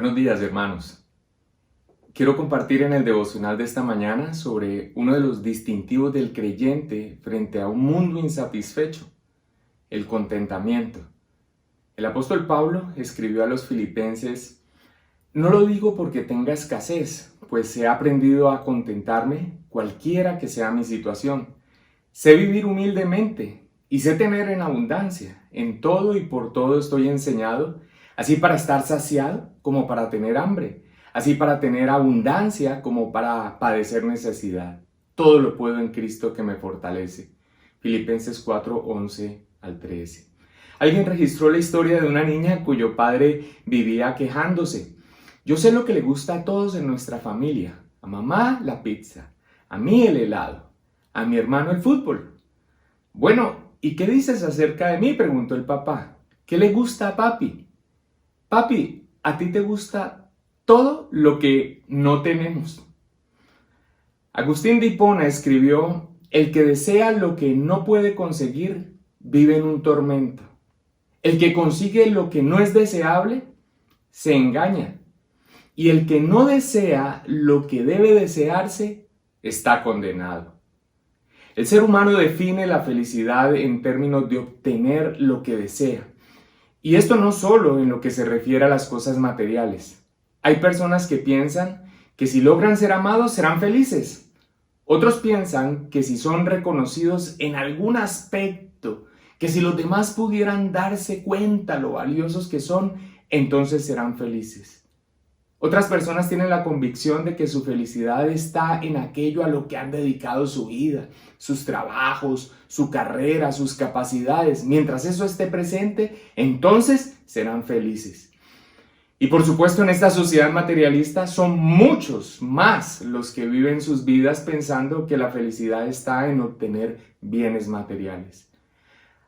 Buenos días, hermanos. Quiero compartir en el devocional de esta mañana sobre uno de los distintivos del creyente frente a un mundo insatisfecho, el contentamiento. El apóstol Pablo escribió a los filipenses: "No lo digo porque tenga escasez, pues he aprendido a contentarme cualquiera que sea mi situación. Sé vivir humildemente y sé tener en abundancia. En todo y por todo estoy enseñado, así para estar saciado como para tener hambre, así para tener abundancia como para padecer necesidad. Todo lo puedo en Cristo que me fortalece". Filipenses 4, 11 al 13. Alguien registró la historia de una niña cuyo padre vivía quejándose: "Yo sé lo que le gusta a todos en nuestra familia. A mamá la pizza, a mí el helado, a mi hermano el fútbol". "Bueno, ¿y qué dices acerca de mí?", preguntó el papá. "¿Qué le gusta a papi?". "Papi, a ti te gusta todo lo que no tenemos". Agustín de Hipona escribió: "El que desea lo que no puede conseguir, vive en un tormento. El que consigue lo que no es deseable, se engaña. Y el que no desea lo que debe desearse, está condenado". El ser humano define la felicidad en términos de obtener lo que desea. Y esto no solo en lo que se refiere a las cosas materiales. Hay personas que piensan que si logran ser amados serán felices. Otros piensan que si son reconocidos en algún aspecto, que si los demás pudieran darse cuenta lo valiosos que son, entonces serán felices. Otras personas tienen la convicción de que su felicidad está en aquello a lo que han dedicado su vida, sus trabajos, su carrera, sus capacidades. Mientras eso esté presente, entonces serán felices. Y por supuesto, en esta sociedad materialista son muchos más los que viven sus vidas pensando que la felicidad está en obtener bienes materiales.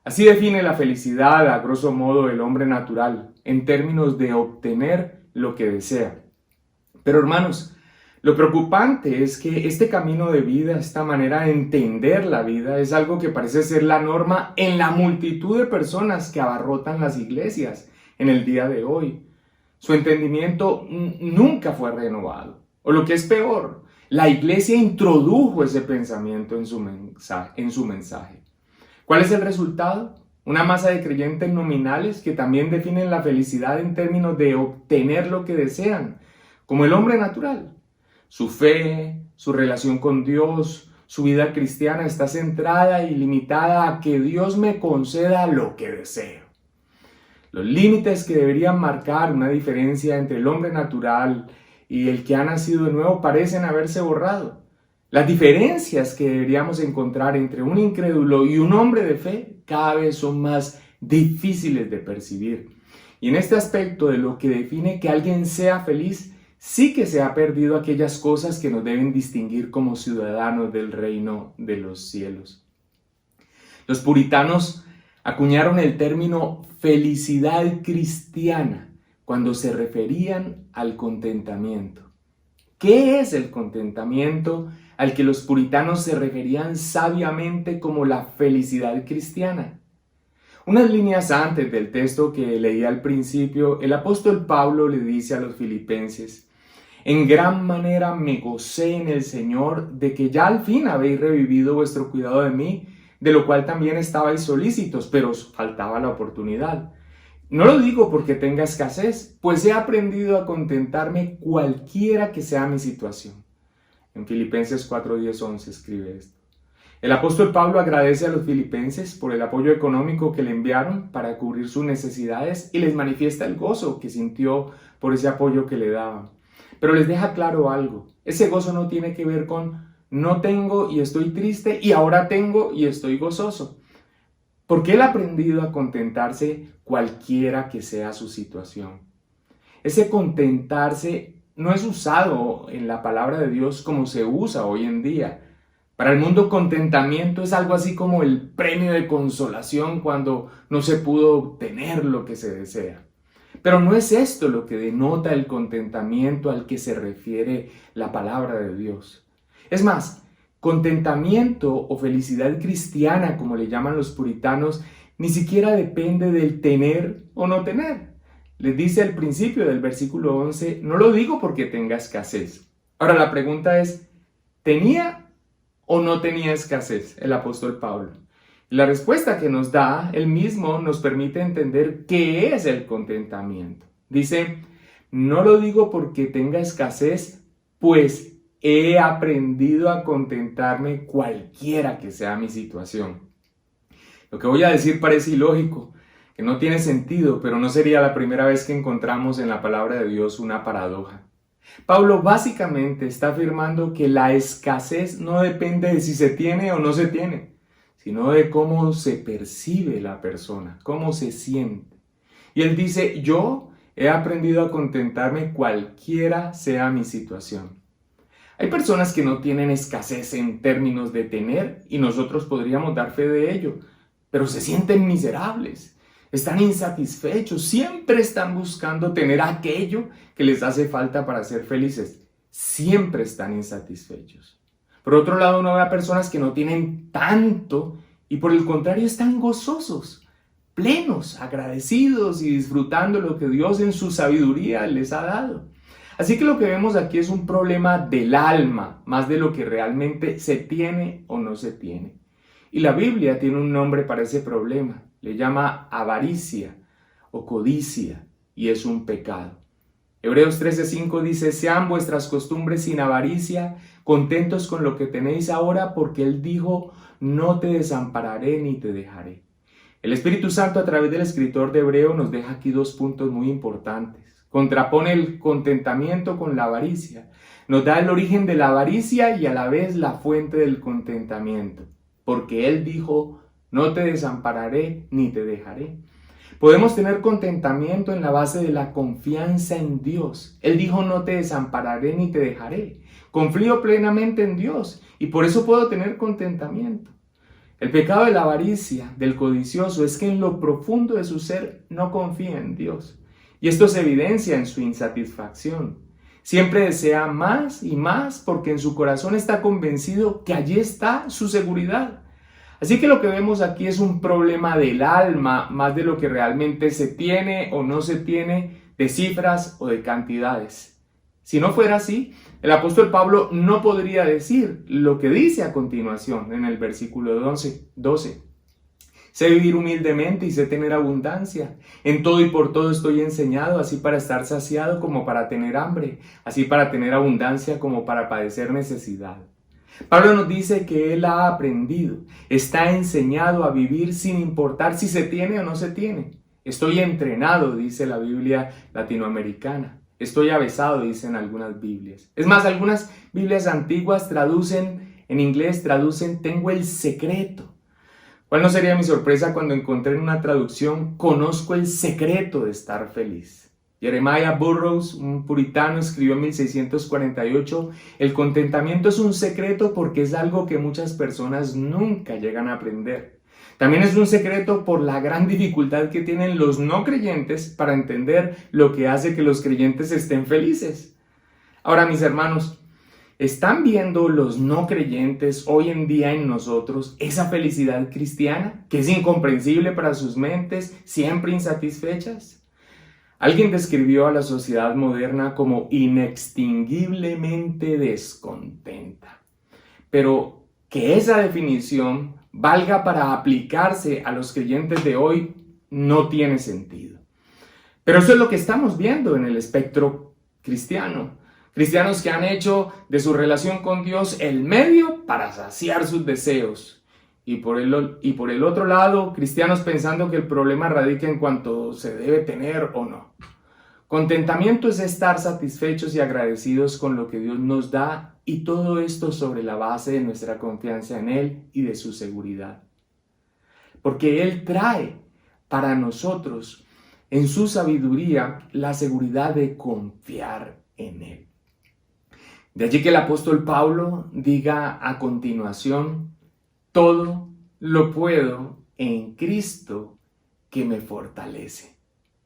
Así define la felicidad, a grosso modo, el hombre natural, en términos de obtener lo que desea. Pero hermanos, lo preocupante es que este camino de vida, esta manera de entender la vida, es algo que parece ser la norma en la multitud de personas que abarrotan las iglesias en el día de hoy. Su entendimiento nunca fue renovado. O lo que es peor, la iglesia introdujo ese pensamiento en su mensaje. ¿Cuál es el resultado? Una masa de creyentes nominales que también definen la felicidad en términos de obtener lo que desean, como el hombre natural. Su fe, su relación con Dios, su vida cristiana está centrada y limitada a que Dios me conceda lo que deseo. Los límites que deberían marcar una diferencia entre el hombre natural y el que ha nacido de nuevo parecen haberse borrado. Las diferencias que deberíamos encontrar entre un incrédulo y un hombre de fe cada vez son más difíciles de percibir. Y en este aspecto de lo que define que alguien sea feliz, sí que se ha perdido aquellas cosas que nos deben distinguir como ciudadanos del reino de los cielos. Los puritanos acuñaron el término felicidad cristiana cuando se referían al contentamiento. ¿Qué es el contentamiento al que los puritanos se referían sabiamente como la felicidad cristiana? Unas líneas antes del texto que leí al principio, el apóstol Pablo le dice a los filipenses: "En gran manera me gocé en el Señor de que ya al fin habéis revivido vuestro cuidado de mí, de lo cual también estabais solícitos, pero os faltaba la oportunidad. No lo digo porque tenga escasez, pues he aprendido a contentarme cualquiera que sea mi situación". En Filipenses 4, 10, 11 escribe esto. El apóstol Pablo agradece a los filipenses por el apoyo económico que le enviaron para cubrir sus necesidades y les manifiesta el gozo que sintió por ese apoyo que le daban. Pero les deja claro algo: ese gozo no tiene que ver con no tengo y estoy triste y ahora tengo y estoy gozoso. Porque él ha aprendido a contentarse cualquiera que sea su situación. Ese contentarse no es usado en la palabra de Dios como se usa hoy en día. Para el mundo, contentamiento es algo así como el premio de consolación cuando no se pudo obtener lo que se desea. Pero no es esto lo que denota el contentamiento al que se refiere la palabra de Dios. Es más, contentamiento o felicidad cristiana, como le llaman los puritanos, ni siquiera depende del tener o no tener. les dice al principio del versículo 11, no lo digo porque tenga escasez. Ahora la pregunta es, ¿tenía o no tenía escasez el apóstol Pablo? La respuesta que nos da él mismo nos permite entender qué es el contentamiento. Dice, no lo digo porque tenga escasez, pues he aprendido a contentarme cualquiera que sea mi situación. Lo que voy a decir parece ilógico, que no tiene sentido, pero no sería la primera vez que encontramos en la palabra de Dios una paradoja. Pablo básicamente está afirmando que la escasez no depende de si se tiene o no se tiene, sino de cómo se percibe la persona, cómo se siente. Y él dice, yo he aprendido a contentarme cualquiera sea mi situación. Hay personas que no tienen escasez en términos de tener y nosotros podríamos dar fe de ello, pero se sienten miserables, están insatisfechos, siempre están buscando tener aquello que les hace falta para ser felices, siempre están insatisfechos. Por otro lado, uno ve a personas que no tienen tanto y por el contrario están gozosos, plenos, agradecidos y disfrutando lo que Dios en su sabiduría les ha dado. Así que lo que vemos aquí es un problema del alma, más de lo que realmente se tiene o no se tiene. Y la Biblia tiene un nombre para ese problema, le llama avaricia o codicia, y es un pecado. Hebreos 13:5 dice, sean vuestras costumbres sin avaricia, contentos con lo que tenéis ahora, porque Él dijo, no te desampararé ni te dejaré. El Espíritu Santo a través del escritor de Hebreo nos deja aquí dos puntos muy importantes. Contrapone el contentamiento con la avaricia. Nos da el origen de la avaricia y a la vez la fuente del contentamiento. Porque Él dijo, no te desampararé ni te dejaré. Podemos tener contentamiento en la base de la confianza en Dios. Él dijo, no te desampararé ni te dejaré. Confío plenamente en Dios y por eso puedo tener contentamiento. El pecado de la avaricia, del codicioso, es que en lo profundo de su ser no confía en Dios. Y esto se evidencia en su insatisfacción. Siempre desea más y más porque en su corazón está convencido que allí está su seguridad. Así que lo que vemos aquí es un problema del alma más de lo que realmente se tiene o no se tiene de cifras o de cantidades. Si no fuera así, el apóstol Pablo no podría decir lo que dice a continuación en el versículo 12. Sé vivir humildemente y sé tener abundancia. En todo y por todo estoy enseñado, así para estar saciado como para tener hambre, así para tener abundancia como para padecer necesidad. Pablo nos dice que él ha aprendido, está enseñado a vivir sin importar si se tiene o no se tiene. Estoy entrenado, dice la Biblia latinoamericana. Estoy avesado, dicen algunas Biblias. Es más, algunas Biblias antiguas en inglés traducen tengo el secreto. ¿Cuál no sería mi sorpresa cuando encontré en una traducción conozco el secreto de estar feliz? Jeremiah Burroughs, un puritano, escribió en 1648, el contentamiento es un secreto porque es algo que muchas personas nunca llegan a aprender. También es un secreto por la gran dificultad que tienen los no creyentes para entender lo que hace que los creyentes estén felices. Ahora, mis hermanos, ¿están viendo los no creyentes hoy en día en nosotros esa felicidad cristiana que es incomprensible para sus mentes, siempre insatisfechas? Alguien describió a la sociedad moderna como inextinguiblemente descontenta. Pero que esa definición valga para aplicarse a los creyentes de hoy no tiene sentido. Pero eso es lo que estamos viendo en el espectro cristiano. Cristianos que han hecho de su relación con Dios el medio para saciar sus deseos. Y por el otro lado, cristianos pensando que el problema radica en cuanto se debe tener o no. Contentamiento es estar satisfechos y agradecidos con lo que Dios nos da y todo esto sobre la base de nuestra confianza en Él y de su seguridad. Porque Él trae para nosotros en su sabiduría la seguridad de confiar en Él. De allí que el apóstol Pablo diga a continuación, todo lo puedo en Cristo que me fortalece.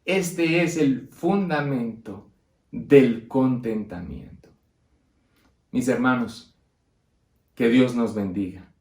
Este es el fundamento del contentamiento. Mis hermanos, que Dios nos bendiga.